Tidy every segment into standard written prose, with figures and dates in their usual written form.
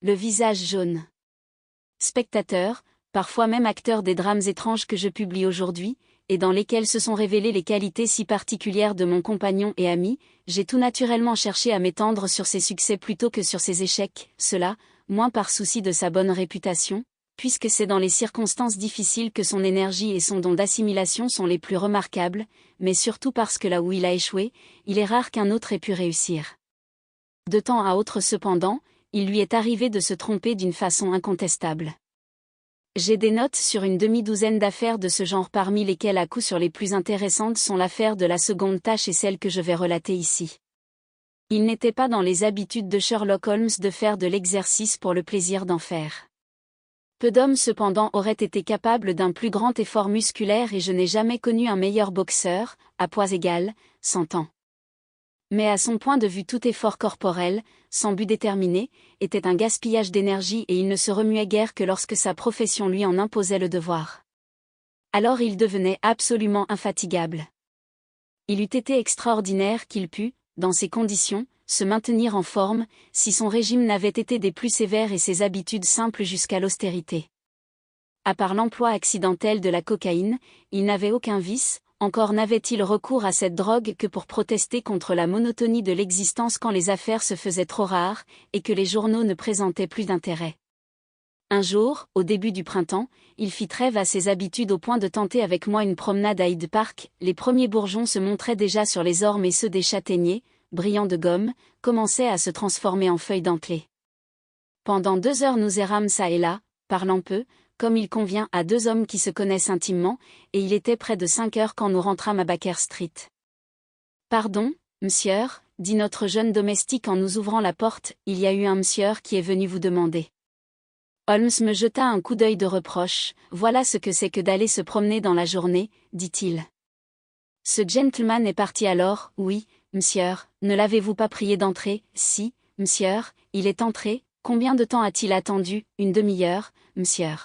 Le visage jaune. Spectateur, parfois même acteur des drames étranges que je publie aujourd'hui, et dans lesquels se sont révélées les qualités si particulières de mon compagnon et ami, j'ai tout naturellement cherché à m'étendre sur ses succès plutôt que sur ses échecs, cela, moins par souci de sa bonne réputation, puisque c'est dans les circonstances difficiles que son énergie et son don d'assimilation sont les plus remarquables, mais surtout parce que là où il a échoué, il est rare qu'un autre ait pu réussir. De temps à autre cependant, il lui est arrivé de se tromper d'une façon incontestable. J'ai des notes sur une demi-douzaine d'affaires de ce genre parmi lesquelles à coup sûr les plus intéressantes sont l'affaire de la seconde tâche et celle que je vais relater ici. Il n'était pas dans les habitudes de Sherlock Holmes de faire de l'exercice pour le plaisir d'en faire. Peu d'hommes cependant auraient été capables d'un plus grand effort musculaire et je n'ai jamais connu un meilleur boxeur, à poids égal, s'entend. Mais à son point de vue tout effort corporel, sans but déterminé, était un gaspillage d'énergie et il ne se remuait guère que lorsque sa profession lui en imposait le devoir. Alors il devenait absolument infatigable. Il eût été extraordinaire qu'il pût, dans ces conditions, se maintenir en forme, si son régime n'avait été des plus sévères et ses habitudes simples jusqu'à l'austérité. À part l'emploi accidentel de la cocaïne, il n'avait aucun vice. Encore n'avait-il recours à cette drogue que pour protester contre la monotonie de l'existence quand les affaires se faisaient trop rares, et que les journaux ne présentaient plus d'intérêt. Un jour, au début du printemps, il fit trêve à ses habitudes au point de tenter avec moi une promenade à Hyde Park. Les premiers bourgeons se montraient déjà sur les ormes et ceux des châtaigniers, brillants de gomme, commençaient à se transformer en feuilles dentelées. Pendant 2 heures nous errâmes çà et là, parlant peu, comme il convient à 2 hommes qui se connaissent intimement, et il était près de 5 heures quand nous rentrâmes à Baker Street. « Pardon, monsieur, dit notre jeune domestique en nous ouvrant la porte, il y a eu un monsieur qui est venu vous demander. » Holmes me jeta un coup d'œil de reproche. « Voilà ce que c'est que d'aller se promener dans la journée, dit-il. Ce gentleman est parti alors, oui, monsieur, ne l'avez-vous pas prié d'entrer? Si, monsieur, il est entré. Combien de temps a-t-il attendu? Une demi-heure, monsieur.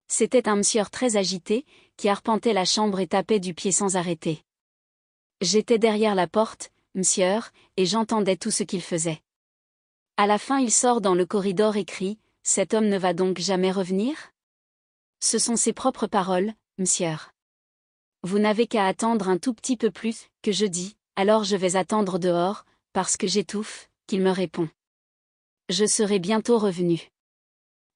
C'était un monsieur très agité, qui arpentait la chambre et tapait du pied sans arrêter. J'étais derrière la porte, monsieur, et j'entendais tout ce qu'il faisait. À la fin il sort dans le corridor et crie, « Cet homme ne va donc jamais revenir ?» Ce sont ses propres paroles, monsieur. Vous n'avez qu'à attendre un tout petit peu plus, que je dis, alors je vais attendre dehors, parce que j'étouffe, qu'il me répond. Je serai bientôt revenu.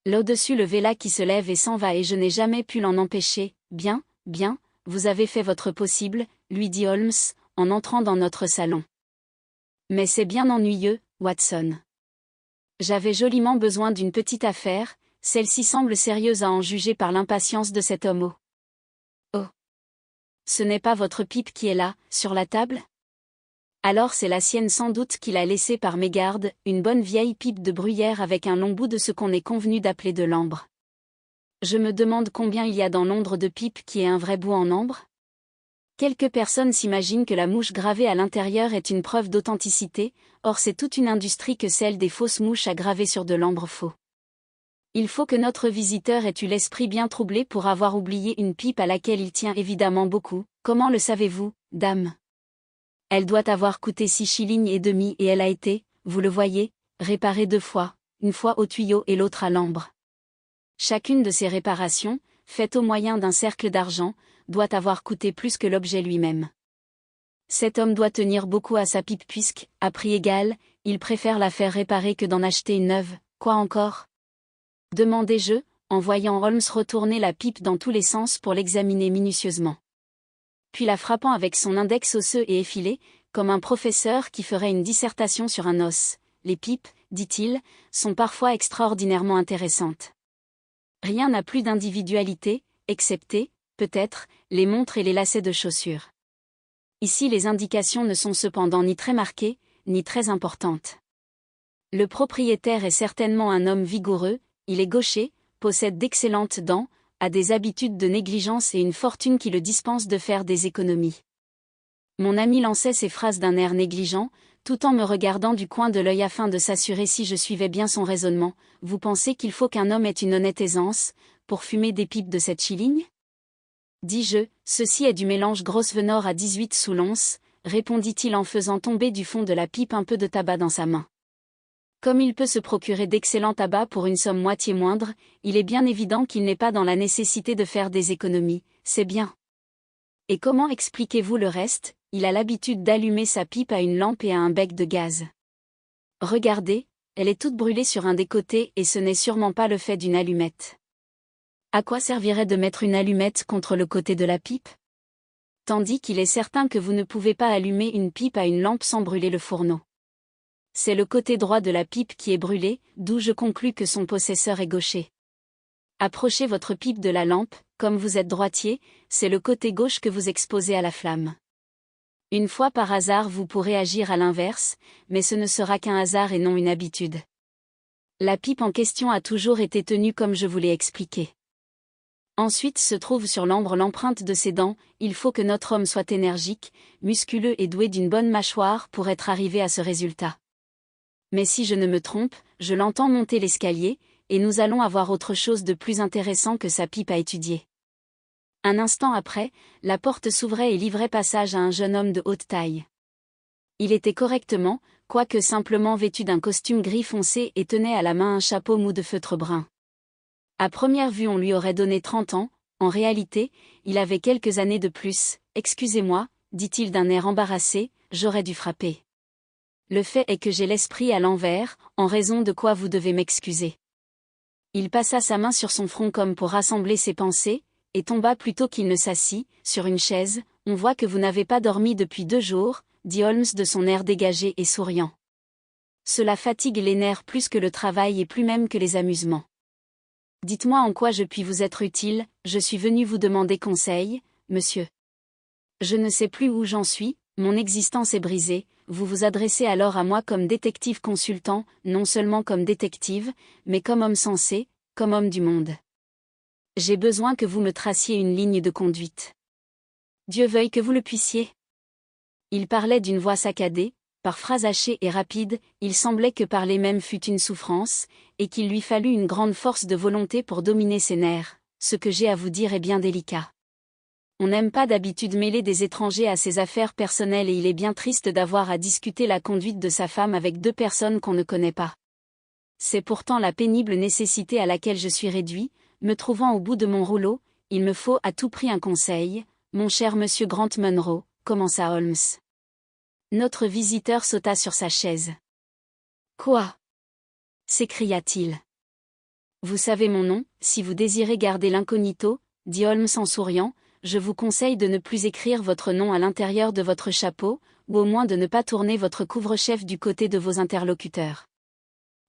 Là-dessus le voilà qui se lève et s'en va et je n'ai jamais pu l'en empêcher. Bien, bien, vous avez fait votre possible, lui dit Holmes, en entrant dans notre salon. Mais c'est bien ennuyeux, Watson. J'avais joliment besoin d'une petite affaire, celle-ci semble sérieuse à en juger par l'impatience de cet homme. Oh. Ce n'est pas votre pipe qui est là, sur la table ? Alors c'est la sienne sans doute qu'il a laissée par mégarde, une bonne vieille pipe de bruyère avec un long bout de ce qu'on est convenu d'appeler de l'ambre. Je me demande combien il y a dans l'ombre de pipe qui est un vrai bout en ambre ? Quelques personnes s'imaginent que la mouche gravée à l'intérieur est une preuve d'authenticité, or c'est toute une industrie que celle des fausses mouches à graver sur de l'ambre faux. Il faut que notre visiteur ait eu l'esprit bien troublé pour avoir oublié une pipe à laquelle il tient évidemment beaucoup. Comment le savez-vous, dame ? Elle doit avoir coûté 6 shillings et demi et elle a été, vous le voyez, réparée 2 fois, une fois au tuyau et l'autre à l'ambre. Chacune de ces réparations, faite au moyen d'un cercle d'argent, doit avoir coûté plus que l'objet lui-même. Cet homme doit tenir beaucoup à sa pipe puisque, à prix égal, il préfère la faire réparer que d'en acheter une neuve. Quoi encore ? Demandai-je, en voyant Holmes retourner la pipe dans tous les sens pour l'examiner minutieusement. Puis la frappant avec son index osseux et effilé, comme un professeur qui ferait une dissertation sur un os. Les pipes, dit-il, sont parfois extraordinairement intéressantes. Rien n'a plus d'individualité, excepté, peut-être, les montres et les lacets de chaussures. Ici les indications ne sont cependant ni très marquées, ni très importantes. Le propriétaire est certainement un homme vigoureux, il est gaucher, possède d'excellentes dents, a des habitudes de négligence et une fortune qui le dispense de faire des économies. Mon ami lançait ces phrases d'un air négligent, tout en me regardant du coin de l'œil afin de s'assurer si je suivais bien son raisonnement. Vous pensez qu'il faut qu'un homme ait une honnête aisance, pour fumer des pipes de 7 shillings ? Dis-je, ceci est du mélange Grosvenor à 18 sous l'once, répondit-il en faisant tomber du fond de la pipe un peu de tabac dans sa main. Comme il peut se procurer d'excellents tabacs pour une somme moitié moindre, il est bien évident qu'il n'est pas dans la nécessité de faire des économies, c'est bien. Et comment expliquez-vous le reste? Il a l'habitude d'allumer sa pipe à une lampe et à un bec de gaz. Regardez, elle est toute brûlée sur un des côtés et ce n'est sûrement pas le fait d'une allumette. À quoi servirait de mettre une allumette contre le côté de la pipe? Tandis qu'il est certain que vous ne pouvez pas allumer une pipe à une lampe sans brûler le fourneau. C'est le côté droit de la pipe qui est brûlé, d'où je conclus que son possesseur est gaucher. Approchez votre pipe de la lampe, comme vous êtes droitier, c'est le côté gauche que vous exposez à la flamme. Une fois par hasard vous pourrez agir à l'inverse, mais ce ne sera qu'un hasard et non une habitude. La pipe en question a toujours été tenue comme je vous l'ai expliqué. Ensuite se trouve sur l'ambre l'empreinte de ses dents, il faut que notre homme soit énergique, musculeux et doué d'une bonne mâchoire pour être arrivé à ce résultat. Mais si je ne me trompe, je l'entends monter l'escalier, et nous allons avoir autre chose de plus intéressant que sa pipe à étudier. Un instant après, la porte s'ouvrait et livrait passage à un jeune homme de haute taille. Il était correctement, quoique simplement vêtu d'un costume gris foncé et tenait à la main un chapeau mou de feutre brun. À première vue on lui aurait donné 30 ans, en réalité, il avait quelques années de plus. « Excusez-moi, dit-il d'un air embarrassé, j'aurais dû frapper. Le fait est que j'ai l'esprit à l'envers, en raison de quoi vous devez m'excuser. » Il passa sa main sur son front comme pour rassembler ses pensées, et tomba plutôt qu'il ne s'assit, sur une chaise. « On voit que vous n'avez pas dormi depuis 2 jours, dit Holmes de son air dégagé et souriant. Cela fatigue les nerfs plus que le travail et plus même que les amusements. Dites-moi en quoi je puis vous être utile, je suis venu vous demander conseil, monsieur. Je ne sais plus où j'en suis, mon existence est brisée, vous vous adressez alors à moi comme détective consultant, non seulement comme détective, mais comme homme sensé, comme homme du monde. J'ai besoin que vous me traciez une ligne de conduite. Dieu veuille que vous le puissiez. Il parlait d'une voix saccadée, par phrases hachées et rapides, il semblait que parler même fût une souffrance, et qu'il lui fallut une grande force de volonté pour dominer ses nerfs. Ce que j'ai à vous dire est bien délicat. On n'aime pas d'habitude mêler des étrangers à ses affaires personnelles et il est bien triste d'avoir à discuter la conduite de sa femme avec 2 personnes qu'on ne connaît pas. C'est pourtant la pénible nécessité à laquelle je suis réduit, me trouvant au bout de mon rouleau, il me faut à tout prix un conseil, mon cher monsieur Grant Munro, commença Holmes. Notre visiteur sauta sur sa chaise. Quoi? S'écria-t-il. Vous savez mon nom, si vous désirez garder l'incognito, dit Holmes en souriant, je vous conseille de ne plus écrire votre nom à l'intérieur de votre chapeau, ou au moins de ne pas tourner votre couvre-chef du côté de vos interlocuteurs.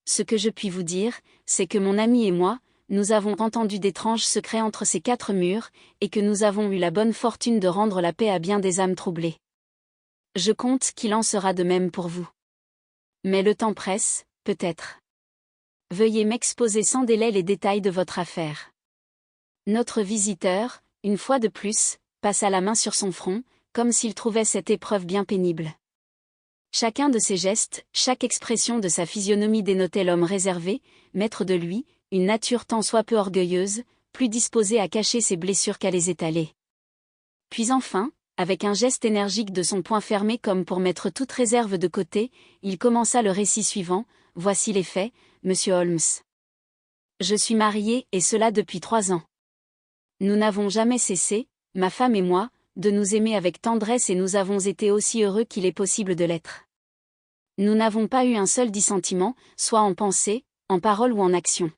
Ce que je puis vous dire, c'est que mon ami et moi, nous avons entendu d'étranges secrets entre ces 4 murs, et que nous avons eu la bonne fortune de rendre la paix à bien des âmes troublées. Je compte qu'il en sera de même pour vous. Mais le temps presse, peut-être. Veuillez m'exposer sans délai les détails de votre affaire. Notre visiteur, une fois de plus, passa la main sur son front, comme s'il trouvait cette épreuve bien pénible. Chacun de ses gestes, chaque expression de sa physionomie dénotait l'homme réservé, maître de lui, une nature tant soit peu orgueilleuse, plus disposée à cacher ses blessures qu'à les étaler. Puis enfin, avec un geste énergique de son poing fermé comme pour mettre toute réserve de côté, il commença le récit suivant. Voici les faits, monsieur Holmes. Je suis marié, et cela depuis 3 ans. Nous n'avons jamais cessé, ma femme et moi, de nous aimer avec tendresse et nous avons été aussi heureux qu'il est possible de l'être. Nous n'avons pas eu un seul dissentiment, soit en pensée, en parole ou en action.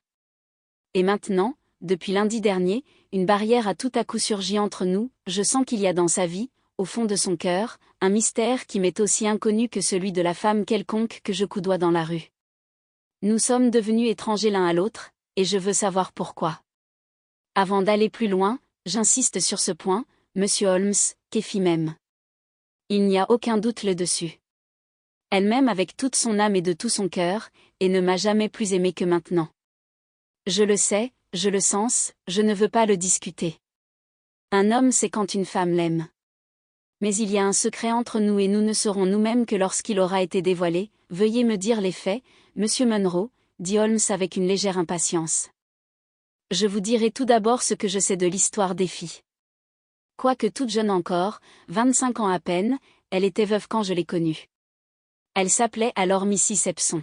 Et maintenant, depuis lundi dernier, une barrière a tout à coup surgi entre nous, je sens qu'il y a dans sa vie, au fond de son cœur, un mystère qui m'est aussi inconnu que celui de la femme quelconque que je coudoie dans la rue. Nous sommes devenus étrangers l'un à l'autre, et je veux savoir pourquoi. Avant d'aller plus loin, j'insiste sur ce point, monsieur Holmes, qu'Effie m'aime. Il n'y a aucun doute là-dessus. Elle m'aime avec toute son âme et de tout son cœur, et ne m'a jamais plus aimé que maintenant. Je le sais, je le sens, je ne veux pas le discuter. Un homme sait quand une femme l'aime. Mais il y a un secret entre nous et nous ne saurons nous-mêmes que lorsqu'il aura été dévoilé. Veuillez me dire les faits, monsieur Munro, dit Holmes avec une légère impatience. Je vous dirai tout d'abord ce que je sais de l'histoire d'Effie. Quoique toute jeune encore, 25 ans à peine, elle était veuve quand je l'ai connue. Elle s'appelait alors Missy Sepson.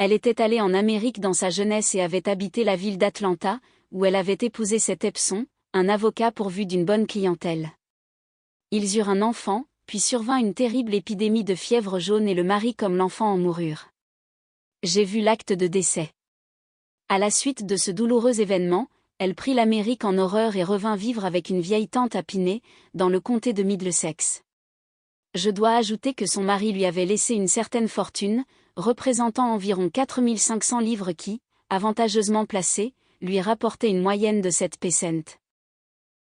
Elle était allée en Amérique dans sa jeunesse et avait habité la ville d'Atlanta, où elle avait épousé cet Epson, un avocat pourvu d'une bonne clientèle. Ils eurent un enfant, puis survint une terrible épidémie de fièvre jaune et le mari comme l'enfant en moururent. J'ai vu l'acte de décès. À la suite de ce douloureux événement, elle prit l'Amérique en horreur et revint vivre avec une vieille tante à Piney, dans le comté de Middlesex. Je dois ajouter que son mari lui avait laissé une certaine fortune, représentant environ 4500 livres qui, avantageusement placés, lui rapportaient une moyenne de 7 pence.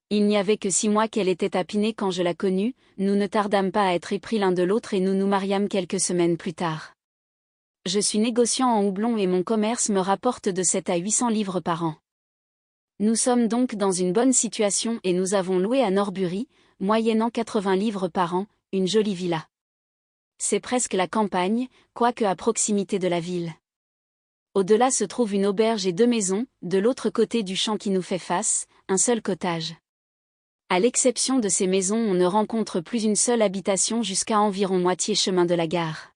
Il n'y avait que 6 mois qu'elle était à Piney quand je la connus, nous ne tardâmes pas à être épris l'un de l'autre et nous nous mariâmes quelques semaines plus tard. Je suis négociant en houblon et mon commerce me rapporte de 7 à 800 livres par an. Nous sommes donc dans une bonne situation et nous avons loué à Norbury, moyennant 80 livres par an, une jolie villa. C'est presque la campagne, quoique à proximité de la ville. Au-delà se trouve une auberge et 2 maisons, de l'autre côté du champ qui nous fait face, un seul cottage. À l'exception de ces maisons, on ne rencontre plus une seule habitation jusqu'à environ moitié chemin de la gare.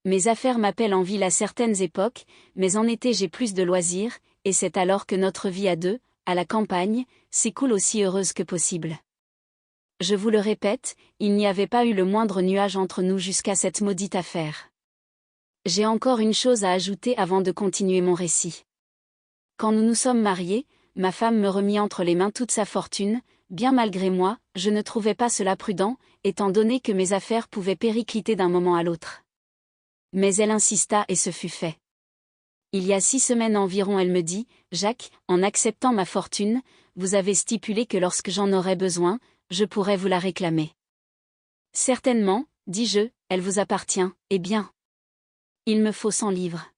Mes affaires m'appellent en ville à certaines époques, mais en été j'ai plus de loisirs, et c'est alors que notre vie à deux, à la campagne, s'écoule aussi heureuse que possible. Je vous le répète, il n'y avait pas eu le moindre nuage entre nous jusqu'à cette maudite affaire. J'ai encore une chose à ajouter avant de continuer mon récit. Quand nous nous sommes mariés, ma femme me remit entre les mains toute sa fortune, bien malgré moi, je ne trouvais pas cela prudent, étant donné que mes affaires pouvaient péricliter d'un moment à l'autre. Mais elle insista et ce fut fait. Il y a 6 semaines environ elle me dit, « Jacques, en acceptant ma fortune, vous avez stipulé que lorsque j'en aurais besoin, je pourrais vous la réclamer. » « Certainement, dis-je, elle vous appartient, eh bien. Il me faut 100 livres.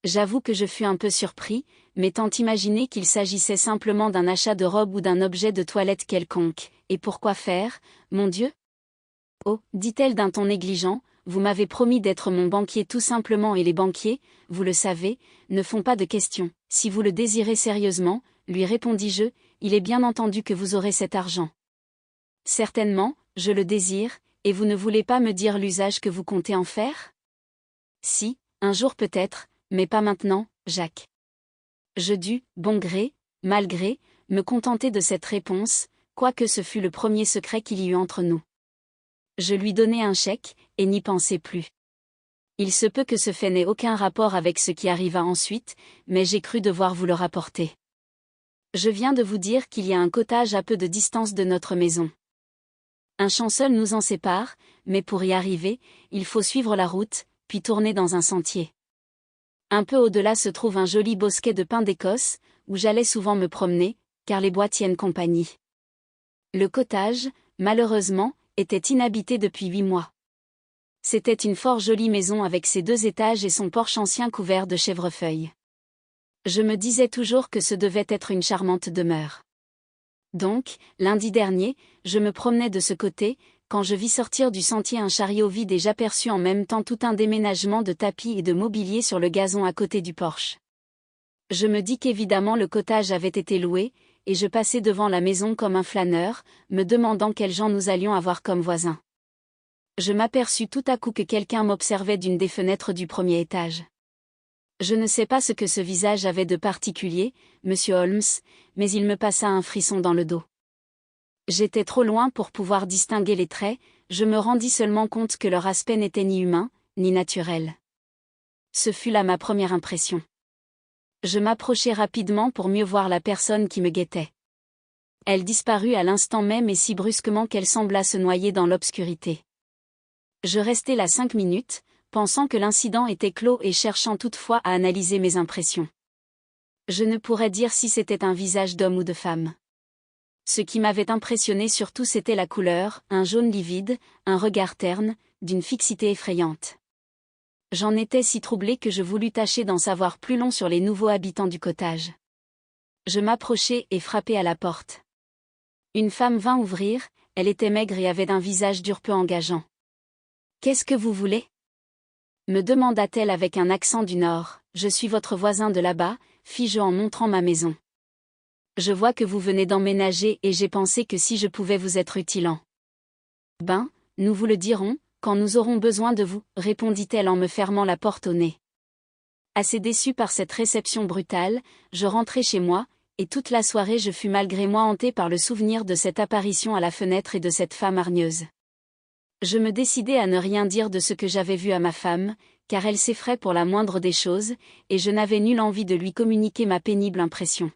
J'avoue que je fus un peu surpris, m'étant imaginé qu'il s'agissait simplement d'un achat de robe ou d'un objet de toilette quelconque, et pourquoi faire, mon Dieu ? Oh, dit-elle d'un ton négligent, vous m'avez promis d'être mon banquier tout simplement et les banquiers, vous le savez, ne font pas de questions. Si vous le désirez sérieusement, lui répondis-je, il est bien entendu que vous aurez cet argent. Certainement, je le désire, et vous ne voulez pas me dire l'usage que vous comptez en faire ? Si, un jour peut-être, mais pas maintenant, Jacques. Je dus, bon gré, mal gré, me contenter de cette réponse, quoique ce fût le premier secret qu'il y eut entre nous. Je lui donnai un chèque, et n'y pensai plus. Il se peut que ce fait n'ait aucun rapport avec ce qui arriva ensuite, mais j'ai cru devoir vous le rapporter. Je viens de vous dire qu'il y a un cottage à peu de distance de notre maison. Un champ seul nous en sépare, mais pour y arriver, il faut suivre la route, puis tourner dans un sentier. Un peu au-delà se trouve un joli bosquet de pins d'Écosse, où j'allais souvent me promener, car les bois tiennent compagnie. Le cottage, malheureusement, était inhabité depuis 8 mois. C'était une fort jolie maison avec ses 2 étages et son porche ancien couvert de chèvrefeuilles. Je me disais toujours que ce devait être une charmante demeure. Donc, lundi dernier, je me promenais de ce côté, quand je vis sortir du sentier un chariot vide et j'aperçus en même temps tout un déménagement de tapis et de mobilier sur le gazon à côté du porche. Je me dis qu'évidemment le cottage avait été loué, et je passai devant la maison comme un flâneur, me demandant quels gens nous allions avoir comme voisins. Je m'aperçus tout à coup que quelqu'un m'observait d'une des fenêtres du premier étage. Je ne sais pas ce que ce visage avait de particulier, monsieur Holmes, mais il me passa un frisson dans le dos. J'étais trop loin pour pouvoir distinguer les traits, je me rendis seulement compte que leur aspect n'était ni humain, ni naturel. Ce fut là ma première impression. Je m'approchai rapidement pour mieux voir la personne qui me guettait. Elle disparut à l'instant même et si brusquement qu'elle sembla se noyer dans l'obscurité. Je restai là 5 minutes, pensant que l'incident était clos et cherchant toutefois à analyser mes impressions. Je ne pourrais dire si c'était un visage d'homme ou de femme. Ce qui m'avait impressionné surtout c'était la couleur, un jaune livide, un regard terne, d'une fixité effrayante. J'en étais si troublé que je voulus tâcher d'en savoir plus long sur les nouveaux habitants du cottage. Je m'approchai et frappai à la porte. Une femme vint ouvrir, elle était maigre et avait un visage dur peu engageant. « Qu'est-ce que vous voulez ? » me demanda-t-elle avec un accent du Nord. « Je suis votre voisin de là-bas, fis-je en montrant ma maison. Je vois que vous venez d'emménager et j'ai pensé que si je pouvais vous être utile. Ben, nous vous le dirons, quand nous aurons besoin de vous, répondit-elle en me fermant la porte au nez. Assez déçu par cette réception brutale, je rentrai chez moi, et toute la soirée je fus malgré moi hanté par le souvenir de cette apparition à la fenêtre et de cette femme hargneuse. Je me décidai à ne rien dire de ce que j'avais vu à ma femme, car elle s'effraie pour la moindre des choses, et je n'avais nulle envie de lui communiquer ma pénible impression.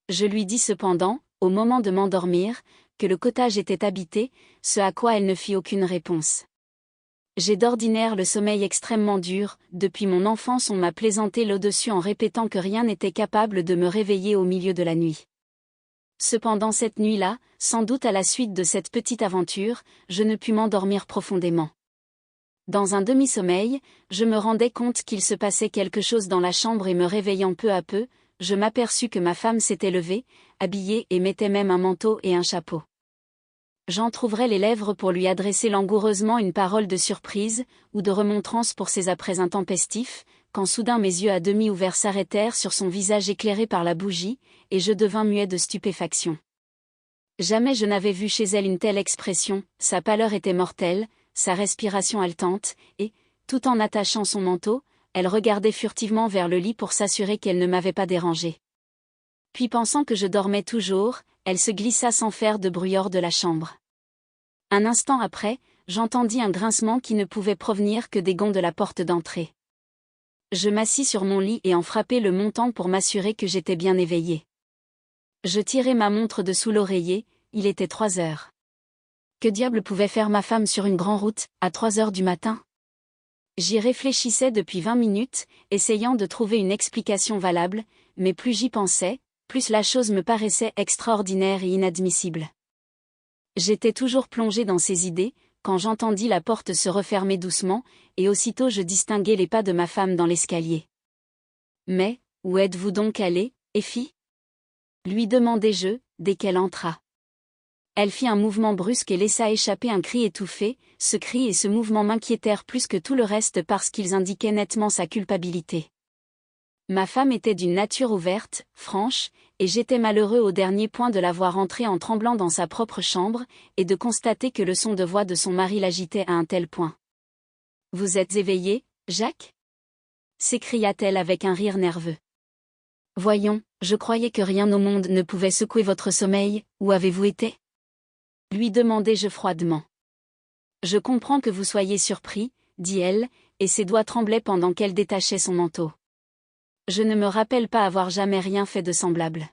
Je lui dis cependant, au moment de m'endormir, que le cottage était habité, ce à quoi elle ne fit aucune réponse. J'ai d'ordinaire le sommeil extrêmement dur, depuis mon enfance on m'a plaisanté là-dessus en répétant que rien n'était capable de me réveiller au milieu de la nuit. Cependant cette nuit-là, sans doute à la suite de cette petite aventure, je ne pus m'endormir profondément. Dans un demi-sommeil, je me rendais compte qu'il se passait quelque chose dans la chambre et me réveillant peu à peu, je m'aperçus que ma femme s'était levée, habillée et mettait même un manteau et un chapeau. J'entr'ouvrais les lèvres pour lui adresser langoureusement une parole de surprise, ou de remontrance pour ses apprêts intempestifs, quand soudain mes yeux à demi ouverts s'arrêtèrent sur son visage éclairé par la bougie, et je devins muet de stupéfaction. Jamais je n'avais vu chez elle une telle expression, sa pâleur était mortelle, sa respiration haletante, et, tout en attachant son manteau, elle regardait furtivement vers le lit pour s'assurer qu'elle ne m'avait pas dérangé. Puis pensant que je dormais toujours, elle se glissa sans faire de bruit hors de la chambre. Un instant après, j'entendis un grincement qui ne pouvait provenir que des gonds de la porte d'entrée. Je m'assis sur mon lit et en frappai le montant pour m'assurer que j'étais bien éveillé. Je tirai ma montre de sous l'oreiller, il était 3 heures. Que diable pouvait faire ma femme sur une grande route, à 3 heures du matin? J'y réfléchissais depuis 20 minutes, essayant de trouver une explication valable, mais plus j'y pensais, plus la chose me paraissait extraordinaire et inadmissible. J'étais toujours plongé dans ces idées, quand j'entendis la porte se refermer doucement, et aussitôt je distinguai les pas de ma femme dans l'escalier. « Mais, où êtes-vous donc allée, Effie ?» lui demandai-je, dès qu'elle entra. Elle fit un mouvement brusque et laissa échapper un cri étouffé, ce cri et ce mouvement m'inquiétèrent plus que tout le reste parce qu'ils indiquaient nettement sa culpabilité. Ma femme était d'une nature ouverte, franche, et j'étais malheureux au dernier point de la voir entrer en tremblant dans sa propre chambre, et de constater que le son de voix de son mari l'agitait à un tel point. « Vous êtes éveillé, Jacques ?» s'écria-t-elle avec un rire nerveux. « Voyons, je croyais que rien au monde ne pouvait secouer votre sommeil, où avez-vous été ?» lui demandai-je froidement. « Je comprends que vous soyez surpris, » dit-elle, et ses doigts tremblaient pendant qu'elle détachait son manteau. Je ne me rappelle pas avoir jamais rien fait de semblable.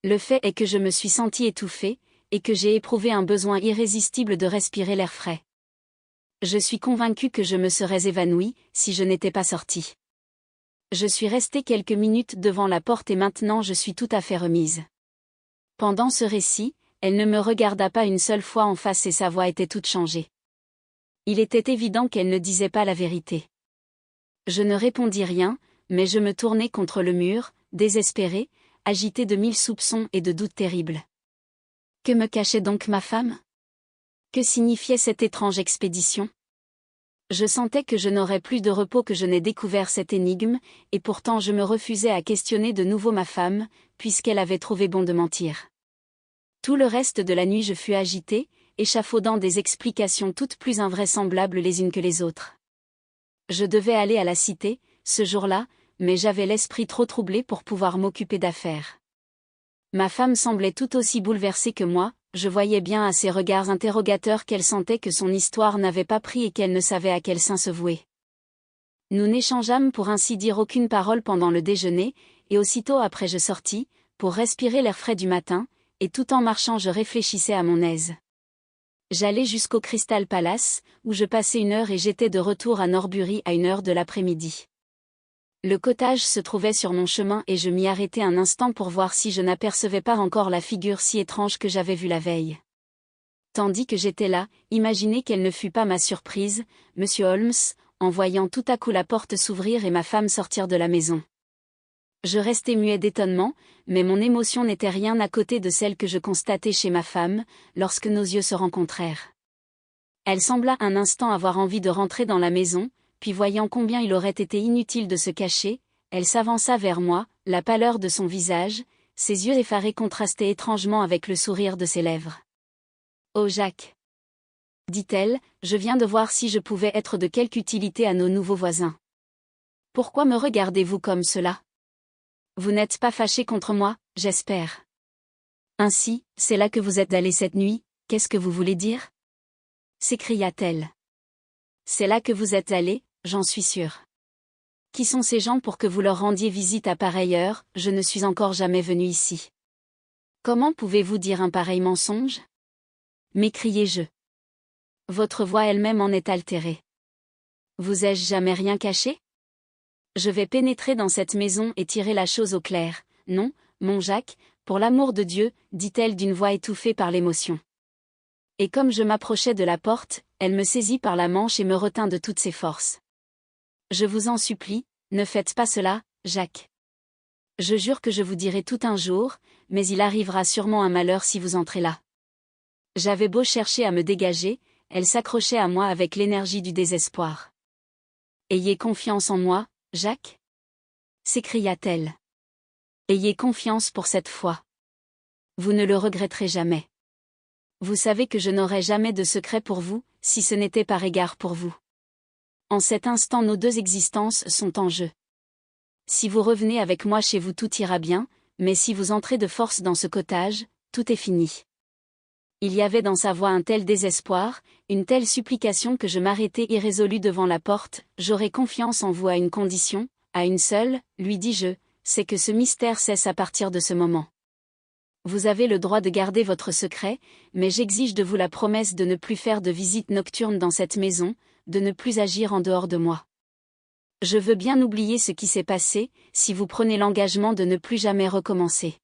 Le fait est que je me suis senti étouffée, et que j'ai éprouvé un besoin irrésistible de respirer l'air frais. Je suis convaincue que je me serais évanouie, si je n'étais pas sortie. Je suis restée quelques minutes devant la porte et maintenant je suis tout à fait remise. Pendant ce récit, elle ne me regarda pas une seule fois en face et sa voix était toute changée. Il était évident qu'elle ne disait pas la vérité. Je ne répondis rien, mais je me tournai contre le mur, désespéré, agité de 1000 soupçons et de doutes terribles. Que me cachait donc ma femme? Que signifiait cette étrange expédition? Je sentais que je n'aurais plus de repos que je n'ai découvert cette énigme, et pourtant je me refusais à questionner de nouveau ma femme, puisqu'elle avait trouvé bon de mentir. Tout le reste de la nuit je fus agité, échafaudant des explications toutes plus invraisemblables les unes que les autres. Je devais aller à la cité, ce jour-là, mais j'avais l'esprit trop troublé pour pouvoir m'occuper d'affaires. Ma femme semblait tout aussi bouleversée que moi, je voyais bien à ses regards interrogateurs qu'elle sentait que son histoire n'avait pas pris et qu'elle ne savait à quel saint se vouer. Nous n'échangeâmes pour ainsi dire aucune parole pendant le déjeuner, et aussitôt après je sortis, pour respirer l'air frais du matin, et tout en marchant je réfléchissais à mon aise. J'allai jusqu'au Crystal Palace, où je passai 1 heure et j'étais de retour à Norbury à 1 heure de l'après-midi. Le cottage se trouvait sur mon chemin et je m'y arrêtai un instant pour voir si je n'apercevais pas encore la figure si étrange que j'avais vue la veille. Tandis que j'étais là, imaginez quelle ne fut pas ma surprise, Monsieur Holmes, en voyant tout à coup la porte s'ouvrir et ma femme sortir de la maison. Je restai muet d'étonnement, mais mon émotion n'était rien à côté de celle que je constatai chez ma femme, lorsque nos yeux se rencontrèrent. Elle sembla un instant avoir envie de rentrer dans la maison, puis voyant combien il aurait été inutile de se cacher, elle s'avança vers moi, la pâleur de son visage, ses yeux effarés contrastaient étrangement avec le sourire de ses lèvres. « Oh Jacques !» dit-elle, « je viens de voir si je pouvais être de quelque utilité à nos nouveaux voisins. » Pourquoi me regardez-vous comme cela? Vous n'êtes pas fâché contre moi, j'espère. Ainsi, c'est là que vous êtes allé cette nuit, qu'est-ce que vous voulez dire? S'écria-t-elle. C'est là que vous êtes allé, j'en suis sûre. Qui sont ces gens pour que vous leur rendiez visite à pareille heure? Je ne suis encore jamais venue ici. Comment pouvez-vous dire un pareil mensonge? M'écriai-je. Votre voix elle-même en est altérée. Vous ai-je jamais rien caché? Je vais pénétrer dans cette maison et tirer la chose au clair. Non, mon Jacques, pour l'amour de Dieu, dit-elle d'une voix étouffée par l'émotion. Et comme je m'approchais de la porte, elle me saisit par la manche et me retint de toutes ses forces. Je vous en supplie, ne faites pas cela, Jacques. Je jure que je vous dirai tout un jour, mais il arrivera sûrement un malheur si vous entrez là. J'avais beau chercher à me dégager, elle s'accrochait à moi avec l'énergie du désespoir. Ayez confiance en moi, Jacques? S'écria-t-elle. Ayez confiance pour cette fois. Vous ne le regretterez jamais. Vous savez que je n'aurai jamais de secret pour vous, si ce n'était par égard pour vous. En cet instant nos deux existences sont en jeu. Si vous revenez avec moi chez vous tout ira bien, mais si vous entrez de force dans ce cottage, tout est fini. Il y avait dans sa voix un tel désespoir, une telle supplication que je m'arrêtai irrésolu devant la porte. J'aurai confiance en vous à une condition, à une seule, lui dis-je, c'est que ce mystère cesse à partir de ce moment. Vous avez le droit de garder votre secret, mais j'exige de vous la promesse de ne plus faire de visites nocturnes dans cette maison, de ne plus agir en dehors de moi. Je veux bien oublier ce qui s'est passé, si vous prenez l'engagement de ne plus jamais recommencer.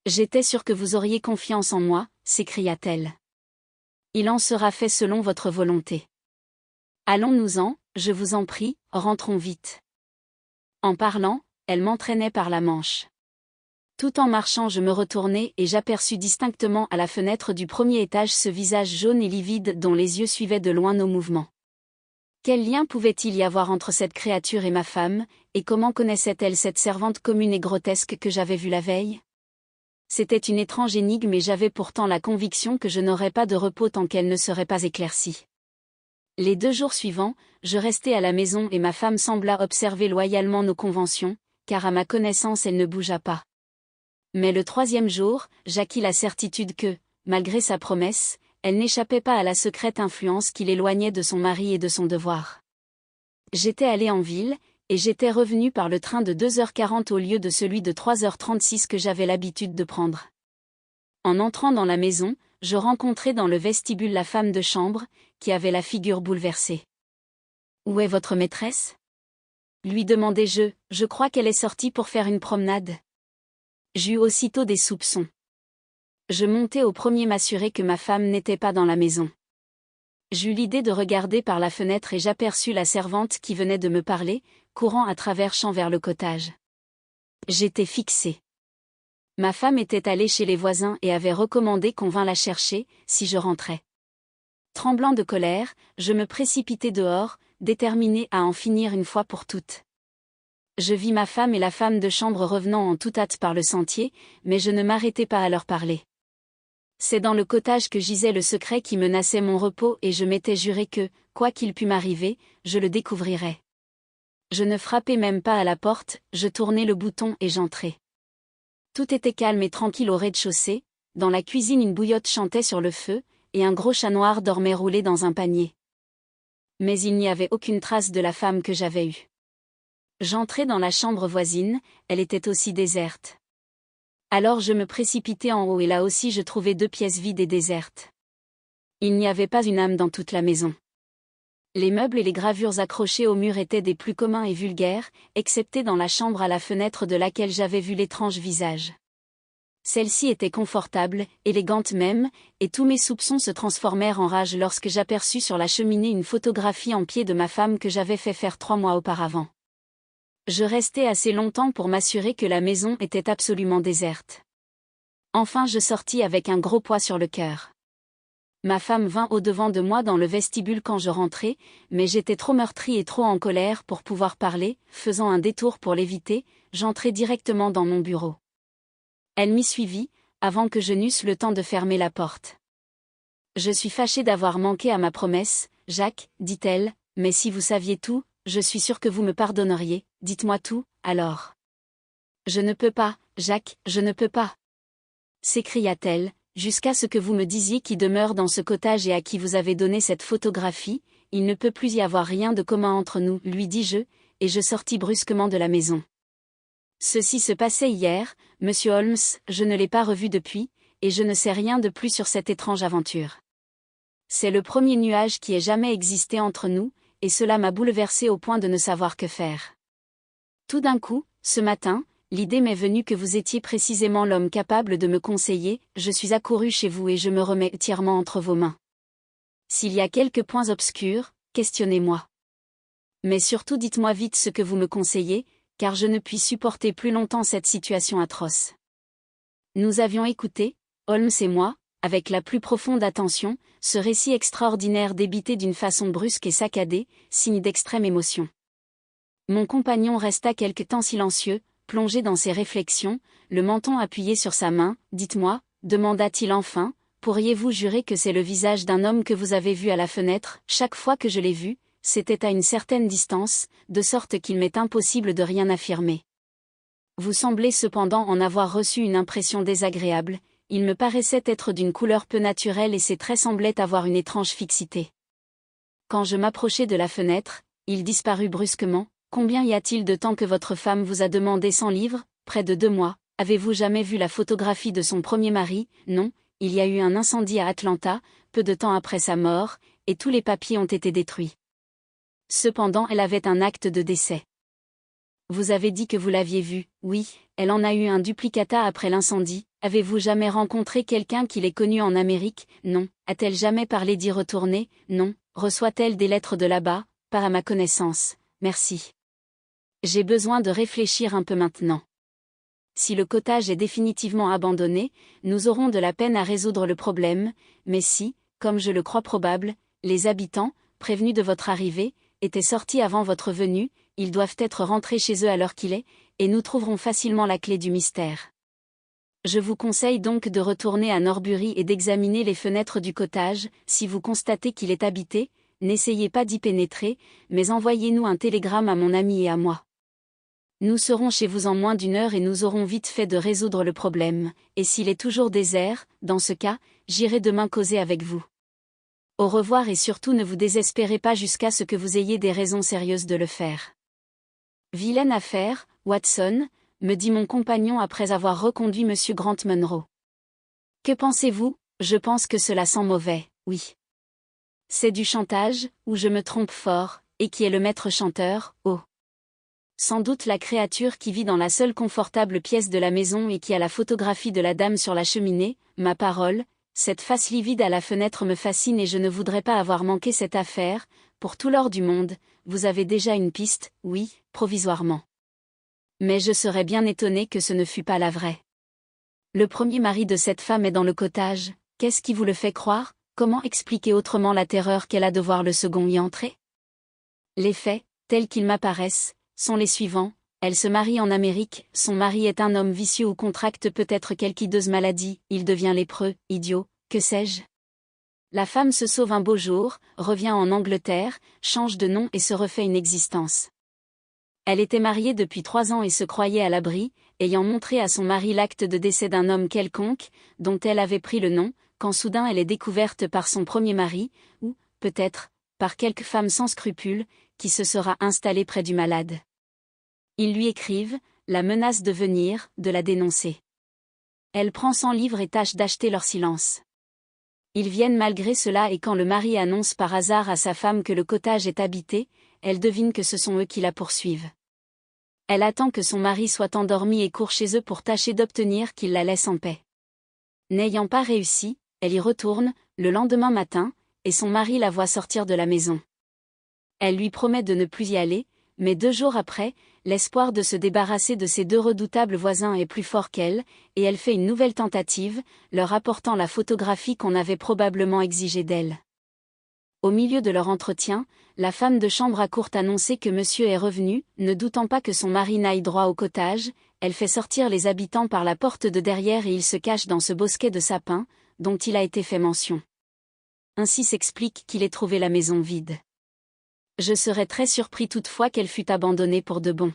J'étais sûre que vous auriez confiance en moi, s'écria-t-elle. Il en sera fait selon votre volonté. Allons-nous-en, je vous en prie, rentrons vite. En parlant, elle m'entraînait par la manche. Tout en marchant je me retournai et j'aperçus distinctement à la fenêtre du premier étage ce visage jaune et livide dont les yeux suivaient de loin nos mouvements. Quel lien pouvait-il y avoir entre cette créature et ma femme, et comment connaissait-elle cette servante commune et grotesque que j'avais vue la veille? C'était une étrange énigme et j'avais pourtant la conviction que je n'aurais pas de repos tant qu'elle ne serait pas éclaircie. Les 2 jours suivants, je restai à la maison et ma femme sembla observer loyalement nos conventions, car à ma connaissance elle ne bougea pas. Mais le 3e jour, j'acquis la certitude que, malgré sa promesse, elle n'échappait pas à la secrète influence qui l'éloignait de son mari et de son devoir. J'étais allé en ville, et j'étais revenu par le train de 2h40 au lieu de celui de 3h36 que j'avais l'habitude de prendre. En entrant dans la maison, je rencontrai dans le vestibule la femme de chambre, qui avait la figure bouleversée. « Où est votre maîtresse ?» lui demandai-je, je crois qu'elle est sortie pour faire une promenade. J'eus aussitôt des soupçons. Je montai au premier m'assurer que ma femme n'était pas dans la maison. J'eus l'idée de regarder par la fenêtre et j'aperçus la servante qui venait de me parler, courant à travers champs vers le cottage. J'étais fixé. Ma femme était allée chez les voisins et avait recommandé qu'on vînt la chercher, si je rentrais. Tremblant de colère, je me précipitai dehors, déterminé à en finir une fois pour toutes. Je vis ma femme et la femme de chambre revenant en toute hâte par le sentier, mais je ne m'arrêtai pas à leur parler. C'est dans le cottage que gisait le secret qui menaçait mon repos et je m'étais juré que, quoi qu'il pût m'arriver, je le découvrirais. Je ne frappai même pas à la porte, je tournai le bouton et j'entrai. Tout était calme et tranquille au rez-de-chaussée, dans la cuisine une bouillotte chantait sur le feu, et un gros chat noir dormait roulé dans un panier. Mais il n'y avait aucune trace de la femme que j'avais eue. J'entrai dans la chambre voisine, elle était aussi déserte. Alors je me précipitai en haut et là aussi je trouvai 2 pièces vides et désertes. Il n'y avait pas une âme dans toute la maison. Les meubles et les gravures accrochées au mur étaient des plus communs et vulgaires, excepté dans la chambre à la fenêtre de laquelle j'avais vu l'étrange visage. Celle-ci était confortable, élégante même, et tous mes soupçons se transformèrent en rage lorsque j'aperçus sur la cheminée une photographie en pied de ma femme que j'avais fait faire 3 mois auparavant. Je restai assez longtemps pour m'assurer que la maison était absolument déserte. Enfin je sortis avec un gros poids sur le cœur. Ma femme vint au-devant de moi dans le vestibule quand je rentrai, mais j'étais trop meurtrie et trop en colère pour pouvoir parler, faisant un détour pour l'éviter, j'entrai directement dans mon bureau. Elle m'y suivit, avant que je n'eusse le temps de fermer la porte. « Je suis fâchée d'avoir manqué à ma promesse, Jacques, dit-elle, mais si vous saviez tout, je suis sûr que vous me pardonneriez, dites-moi tout, alors. Je ne peux pas, Jacques, je ne peux pas. S'écria-t-elle, jusqu'à ce que vous me disiez qui demeure dans ce cottage et à qui vous avez donné cette photographie, il ne peut plus y avoir rien de commun entre nous, lui dis-je, et je sortis brusquement de la maison. Ceci se passait hier, monsieur Holmes, je ne l'ai pas revu depuis, et je ne sais rien de plus sur cette étrange aventure. C'est le premier nuage qui ait jamais existé entre nous, et cela m'a bouleversé au point de ne savoir que faire. Tout d'un coup, ce matin, l'idée m'est venue que vous étiez précisément l'homme capable de me conseiller, je suis accouru chez vous et je me remets entièrement entre vos mains. S'il y a quelques points obscurs, questionnez-moi. Mais surtout dites-moi vite ce que vous me conseillez, car je ne puis supporter plus longtemps cette situation atroce. Nous avions écouté, Holmes et moi, avec la plus profonde attention, ce récit extraordinaire débité d'une façon brusque et saccadée, signe d'extrême émotion. Mon compagnon resta quelque temps silencieux, plongé dans ses réflexions, le menton appuyé sur sa main. « Dites-moi, demanda-t-il enfin, pourriez-vous jurer que c'est le visage d'un homme que vous avez vu à la fenêtre ? Chaque fois que je l'ai vu, c'était à une certaine distance, de sorte qu'il m'est impossible de rien affirmer. Vous semblez cependant en avoir reçu une impression désagréable, il me paraissait être d'une couleur peu naturelle et ses traits semblaient avoir une étrange fixité. Quand je m'approchai de la fenêtre, il disparut brusquement. Combien y a-t-il de temps que votre femme vous a demandé 100 livres ? Près de 2 mois. Avez-vous jamais vu la photographie de son premier mari ? Non, il y a eu un incendie à Atlanta, peu de temps après sa mort, et tous les papiers ont été détruits. Cependant elle avait un acte de décès. Vous avez dit que vous l'aviez vue. Oui, elle en a eu un duplicata après l'incendie. Avez-vous jamais rencontré quelqu'un qui l'ait connue en Amérique ? Non. A-t-elle jamais parlé d'y retourner ? Non. Reçoit-elle des lettres de là-bas ? Pas à ma connaissance. Merci. J'ai besoin de réfléchir un peu maintenant. Si le cottage est définitivement abandonné, nous aurons de la peine à résoudre le problème, mais si, comme je le crois probable, les habitants, prévenus de votre arrivée, étaient sortis avant votre venue, ils doivent être rentrés chez eux à l'heure qu'il est, et nous trouverons facilement la clé du mystère. Je vous conseille donc de retourner à Norbury et d'examiner les fenêtres du cottage. Si vous constatez qu'il est habité, n'essayez pas d'y pénétrer, mais envoyez-nous un télégramme à mon ami et à moi. Nous serons chez vous en moins d'1 heure et nous aurons vite fait de résoudre le problème, et s'il est toujours désert, dans ce cas, j'irai demain causer avec vous. Au revoir et surtout ne vous désespérez pas jusqu'à ce que vous ayez des raisons sérieuses de le faire. Vilaine affaire, Watson, me dit mon compagnon après avoir reconduit M. Grant Munro. Que pensez-vous ? Je pense que cela sent mauvais, oui. C'est du chantage, ou je me trompe fort, et qui est le maître chanteur ? Oh. Sans doute la créature qui vit dans la seule confortable pièce de la maison et qui a la photographie de la dame sur la cheminée. Ma parole, cette face livide à la fenêtre me fascine et je ne voudrais pas avoir manqué cette affaire. Pour tout l'or du monde, vous avez déjà une piste, oui, provisoirement. Mais je serais bien étonné que ce ne fût pas la vraie. Le premier mari de cette femme est dans le cottage. Qu'est-ce qui vous le fait croire ? Comment expliquer autrement la terreur qu'elle a de voir le second y entrer ? Les faits, tels qu'ils m'apparaissent, sont les suivants. Elle se marie en Amérique, son mari est un homme vicieux ou contracte peut-être quelque hideuse maladie, il devient lépreux, idiot, que sais-je ? La femme se sauve un beau jour, revient en Angleterre, change de nom et se refait une existence. Elle était mariée depuis 3 ans et se croyait à l'abri, ayant montré à son mari l'acte de décès d'un homme quelconque, dont elle avait pris le nom, quand soudain elle est découverte par son premier mari, ou, peut-être, par quelque femme sans scrupules, qui se sera installée près du malade. Ils lui écrivent, la menacent de venir, de la dénoncer. Elle prend 100 livres et tâche d'acheter leur silence. Ils viennent malgré cela et quand le mari annonce par hasard à sa femme que le cottage est habité, elle devine que ce sont eux qui la poursuivent. Elle attend que son mari soit endormi et court chez eux pour tâcher d'obtenir qu'il la laisse en paix. N'ayant pas réussi, elle y retourne, le lendemain matin, et son mari la voit sortir de la maison. Elle lui promet de ne plus y aller, mais 2 jours après, l'espoir de se débarrasser de ses 2 redoutables voisins est plus fort qu'elle, et elle fait une nouvelle tentative, leur apportant la photographie qu'on avait probablement exigée d'elle. Au milieu de leur entretien, la femme de chambre accourt annoncer que monsieur est revenu, ne doutant pas que son mari n'aille droit au cottage, elle fait sortir les habitants par la porte de derrière et ils se cachent dans ce bosquet de sapins, dont il a été fait mention. Ainsi s'explique qu'il ait trouvé la maison vide. Je serais très surpris toutefois qu'elle fût abandonnée pour de bon.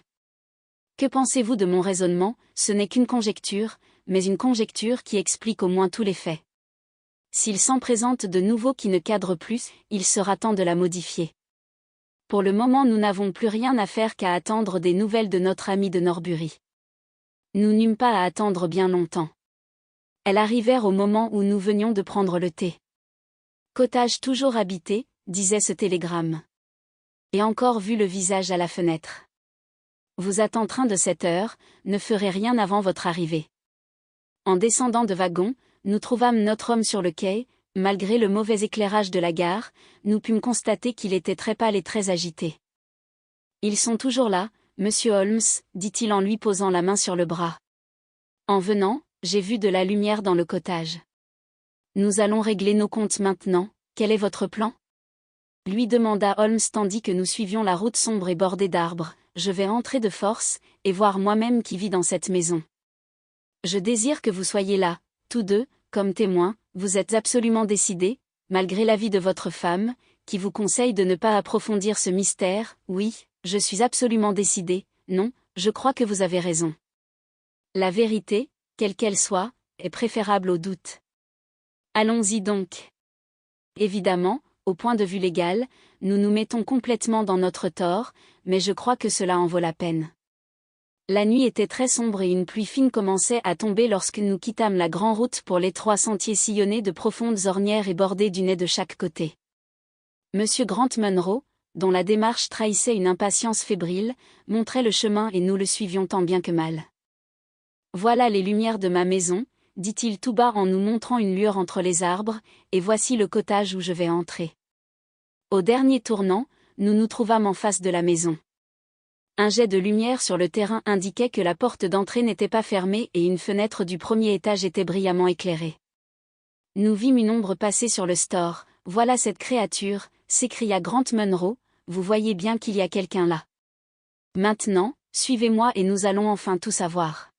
Que pensez-vous de mon raisonnement? Ce n'est qu'une conjecture, mais une conjecture qui explique au moins tous les faits. S'il s'en présente de nouveaux qui ne cadrent plus, il sera temps de la modifier. Pour le moment nous n'avons plus rien à faire qu'à attendre des nouvelles de notre amie de Norbury. Nous n'eûmes pas à attendre bien longtemps. Elles arrivèrent au moment où nous venions de prendre le thé. Cottage toujours habité, disait ce télégramme. Et encore vu le visage à la fenêtre. Vous êtes en train de cette heure, ne ferez rien avant votre arrivée. En descendant de wagon, nous trouvâmes notre homme sur le quai, malgré le mauvais éclairage de la gare, nous pûmes constater qu'il était très pâle et très agité. Ils sont toujours là, monsieur Holmes, dit-il en lui posant la main sur le bras. En venant, j'ai vu de la lumière dans le cottage. Nous allons régler nos comptes maintenant, quel est votre plan? Lui demanda Holmes tandis que nous suivions la route sombre et bordée d'arbres. Je vais entrer de force, et voir moi-même qui vit dans cette maison. Je désire que vous soyez là, tous deux, comme témoins, vous êtes absolument décidés, malgré l'avis de votre femme, qui vous conseille de ne pas approfondir ce mystère. Oui, je suis absolument décidé, non, je crois que vous avez raison. La vérité, quelle qu'elle soit, est préférable au doute. Allons-y donc. Évidemment, au point de vue légal, nous nous mettons complètement dans notre tort, mais je crois que cela en vaut la peine. La nuit était très sombre et une pluie fine commençait à tomber lorsque nous quittâmes la grande route pour l'étroit sentier sillonné de profondes ornières et bordé du nez de chaque côté. Monsieur Grant Munro, dont la démarche trahissait une impatience fébrile, montrait le chemin et nous le suivions tant bien que mal. Voilà les lumières de ma maison, dit-il tout bas en nous montrant une lueur entre les arbres, et voici le cottage où je vais entrer. Au dernier tournant, nous nous trouvâmes en face de la maison. Un jet de lumière sur le terrain indiquait que la porte d'entrée n'était pas fermée et une fenêtre du premier étage était brillamment éclairée. Nous vîmes une ombre passer sur le store. Voilà cette créature, s'écria Grant Munro, vous voyez bien qu'il y a quelqu'un là. Maintenant, suivez-moi et nous allons enfin tout savoir.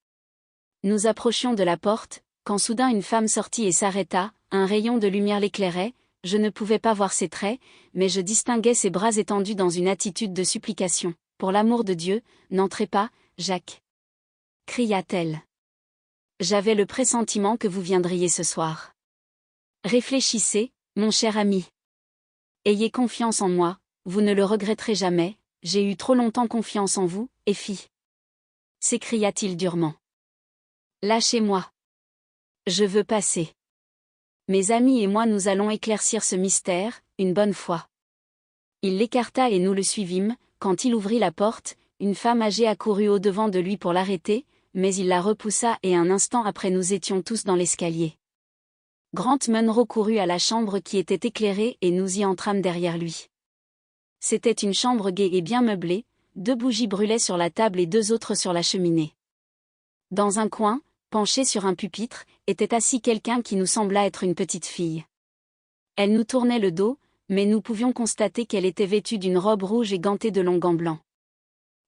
Nous approchions de la porte, quand soudain une femme sortit et s'arrêta, un rayon de lumière l'éclairait, je ne pouvais pas voir ses traits, mais je distinguais ses bras étendus dans une attitude de supplication. Pour l'amour de Dieu, n'entrez pas, Jacques. Cria-t-elle. J'avais le pressentiment que vous viendriez ce soir. Réfléchissez, mon cher ami. Ayez confiance en moi, vous ne le regretterez jamais, j'ai eu trop longtemps confiance en vous, Effie. S'écria-t-il durement. Lâchez-moi. Je veux passer. Mes amis et moi nous allons éclaircir ce mystère, une bonne fois. Il l'écarta et nous le suivîmes. Quand il ouvrit la porte, une femme âgée accourut au-devant de lui pour l'arrêter, mais il la repoussa et un instant après nous étions tous dans l'escalier. Grant Munro courut à la chambre qui était éclairée et nous y entrâmes derrière lui. C'était une chambre gaie et bien meublée, 2 bougies brûlaient sur la table et 2 autres sur la cheminée. Dans un coin, penché sur un pupitre, était assis quelqu'un qui nous sembla être une petite fille. Elle nous tournait le dos, mais nous pouvions constater qu'elle était vêtue d'une robe rouge et gantée de longs gants blancs.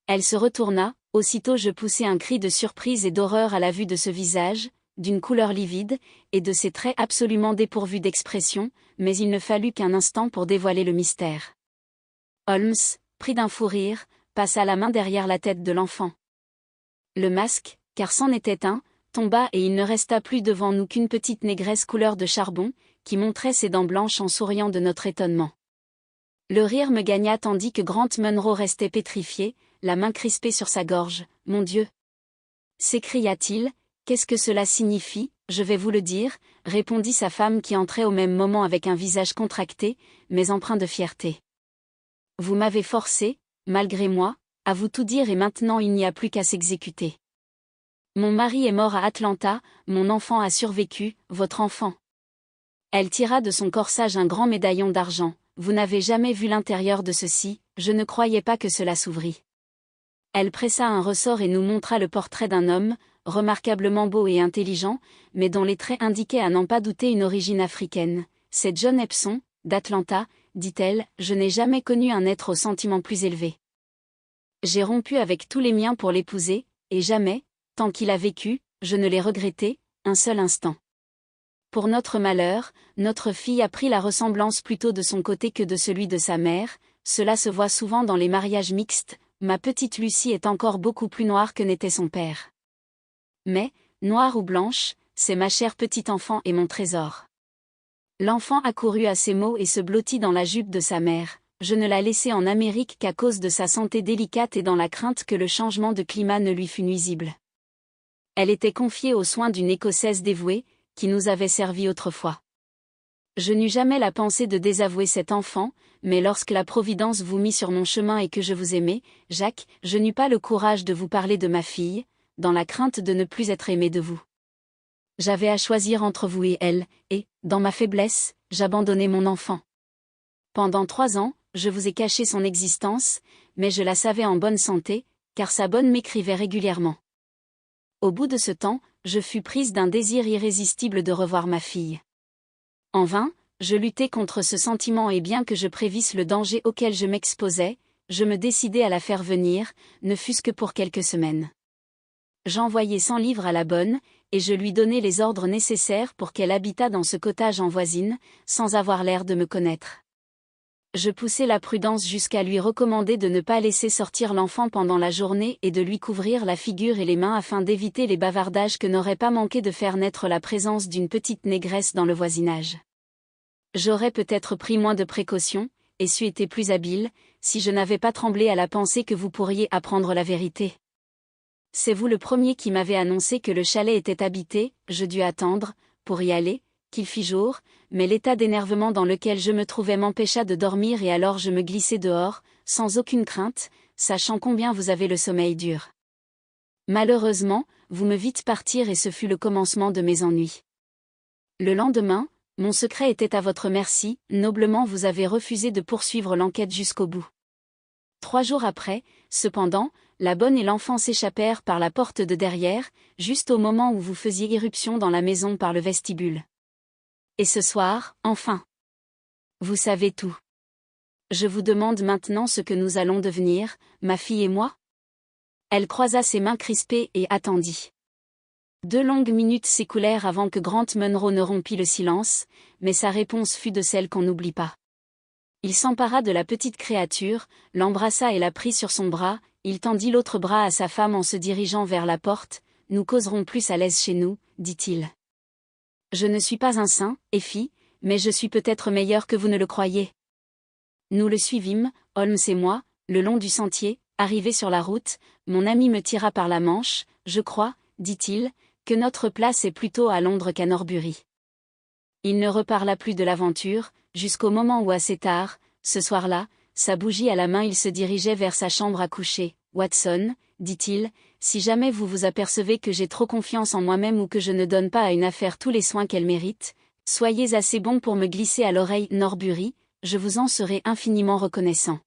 Elle se retourna, aussitôt je poussai un cri de surprise et d'horreur à la vue de ce visage, d'une couleur livide, et de ses traits absolument dépourvus d'expression, mais il ne fallut qu'un instant pour dévoiler le mystère. Holmes, pris d'un fou rire, passa la main derrière la tête de l'enfant. Le masque, car c'en était un, tomba et il ne resta plus devant nous qu'une petite négresse couleur de charbon, qui montrait ses dents blanches en souriant de notre étonnement. Le rire me gagna tandis que Grant Munro restait pétrifié, la main crispée sur sa gorge. « Mon Dieu !» s'écria-t-il, « qu'est-ce que cela signifie, je vais vous le dire » répondit sa femme qui entrait au même moment avec un visage contracté, mais empreint de fierté. « Vous m'avez forcé, malgré moi, à vous tout dire et maintenant il n'y a plus qu'à s'exécuter. Mon mari est mort à Atlanta, mon enfant a survécu, votre enfant. » Elle tira de son corsage un grand médaillon d'argent. « Vous n'avez jamais vu l'intérieur de ceci, je ne croyais pas que cela s'ouvrît. » Elle pressa un ressort et nous montra le portrait d'un homme, remarquablement beau et intelligent, mais dont les traits indiquaient à n'en pas douter une origine africaine. « C'est John Epson, d'Atlanta, » dit-elle, « je n'ai jamais connu un être au sentiment plus élevé. J'ai rompu avec tous les miens pour l'épouser, et jamais, tant qu'il a vécu, je ne l'ai regretté, un seul instant. Pour notre malheur, notre fille a pris la ressemblance plutôt de son côté que de celui de sa mère, cela se voit souvent dans les mariages mixtes, ma petite Lucie est encore beaucoup plus noire que n'était son père. Mais, noire ou blanche, c'est ma chère petite enfant et mon trésor. L'enfant accourut à ces mots et se blottit dans la jupe de sa mère. Je ne la laissai en Amérique qu'à cause de sa santé délicate et dans la crainte que le changement de climat ne lui fût nuisible. Elle était confiée aux soins d'une Écossaise dévouée, qui nous avait servi autrefois. Je n'eus jamais la pensée de désavouer cet enfant, mais lorsque la Providence vous mit sur mon chemin et que je vous aimais, Jacques, je n'eus pas le courage de vous parler de ma fille, dans la crainte de ne plus être aimé de vous. J'avais à choisir entre vous et elle, et, dans ma faiblesse, j'abandonnai mon enfant. Pendant 3 ans, je vous ai caché son existence, mais je la savais en bonne santé, car sa bonne m'écrivait régulièrement. Au bout de ce temps, je fus prise d'un désir irrésistible de revoir ma fille. En vain, je luttai contre ce sentiment et bien que je prévisse le danger auquel je m'exposais, je me décidai à la faire venir, ne fût-ce que pour quelques semaines. J'envoyai 100 livres à la bonne, et je lui donnai les ordres nécessaires pour qu'elle habitât dans ce cottage en voisine, sans avoir l'air de me connaître. Je poussai la prudence jusqu'à lui recommander de ne pas laisser sortir l'enfant pendant la journée et de lui couvrir la figure et les mains afin d'éviter les bavardages que n'aurait pas manqué de faire naître la présence d'une petite négresse dans le voisinage. J'aurais peut-être pris moins de précautions, et c'eût été plus habile, si je n'avais pas tremblé à la pensée que vous pourriez apprendre la vérité. C'est vous le premier qui m'avez annoncé que le chalet était habité, je dus attendre, pour y aller, qu'il fit jour, mais l'état d'énervement dans lequel je me trouvais m'empêcha de dormir et alors je me glissai dehors, sans aucune crainte, sachant combien vous avez le sommeil dur. Malheureusement, vous me vîtes partir et ce fut le commencement de mes ennuis. Le lendemain, mon secret était à votre merci, noblement vous avez refusé de poursuivre l'enquête jusqu'au bout. 3 jours après, cependant, la bonne et l'enfant s'échappèrent par la porte de derrière, juste au moment où vous faisiez irruption dans la maison par le vestibule. Et ce soir, enfin. Vous savez tout. Je vous demande maintenant ce que nous allons devenir, ma fille et moi ? Elle croisa ses mains crispées et attendit. 2 longues minutes s'écoulèrent avant que Grant Munro ne rompît le silence, mais sa réponse fut de celle qu'on n'oublie pas. Il s'empara de la petite créature, l'embrassa et la prit sur son bras, il tendit l'autre bras à sa femme en se dirigeant vers la porte. « Nous causerons plus à l'aise chez nous, dit-il. Je ne suis pas un saint, Effie, mais je suis peut-être meilleur que vous ne le croyez. » Nous le suivîmes, Holmes et moi, le long du sentier. Arrivé sur la route, mon ami me tira par la manche. « Je crois, dit-il, que notre place est plutôt à Londres qu'à Norbury. » Il ne reparla plus de l'aventure, jusqu'au moment où assez tard, ce soir-là, sa bougie à la main il se dirigeait vers sa chambre à coucher. « Watson, dit-il, si jamais vous vous apercevez que j'ai trop confiance en moi-même ou que je ne donne pas à une affaire tous les soins qu'elle mérite, soyez assez bon pour me glisser à l'oreille Norbury, je vous en serai infiniment reconnaissant.